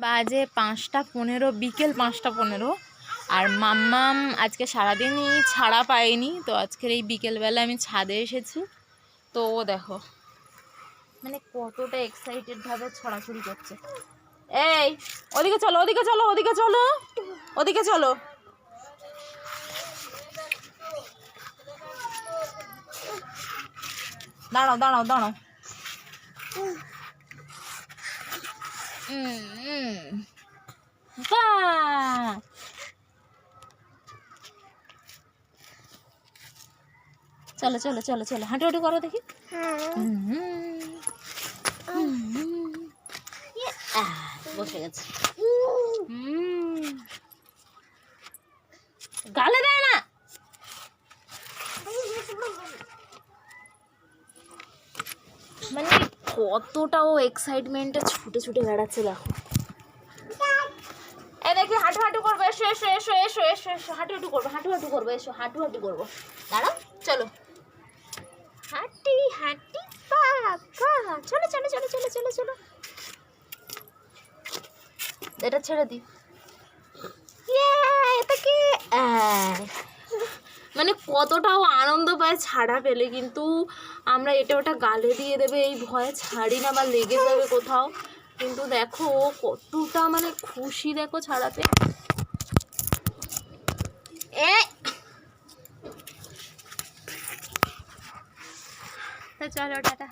বাজে 5:15, বিকেল 5:15। আর মাম্মাম আজকে সারাদিনই ছাড়া পায়নি, তো আজকের এই বিকেলবেলা আমি ছাদে এসেছি। তো দেখো মানে কতটা এক্সাইটেড ভাবে ছড়াছড়ি করছে। এই ওদিকে চলো, ওদিকে চলো, ওদিকে চলো, ওদিকে চলো। দাঁড়াও দাঁড়াও দাঁড়াও। চলো চলো চলো চলো, হাঁটু হাঁটু করো দেখি। বসে গেছে। গালে দেয় না। মানে কতটা ও এক্সাইটমেন্টে ছুটে ছুটে বেড়াচ্ছে দেখো। এই দেখি হাঁটু হাঁটু করবো, এসো এসো এসো এসো এসো এসো, হাঁটু হাঁটু করবো, হাঁটু হাঁটু করবো, এসো হাঁটু হাঁটু করবো। দাঁড়াও চলো, হাঁটি হাঁটি পাকা, চলো চলো চলো চলো চলো চলো। এটা ছেড়ে দি। মানে কতটাও আনন্দ পায় ছাড়া পেলে, কিন্তু আমরা এটা ওটা গালে দিয়ে দেবে এই ভয়ে ছাড়ি না, বা লেগে যাবে কোথাও। কিন্তু দেখো কতটা মানে খুশি দেখো ছাড়াতে। চলো টাটা।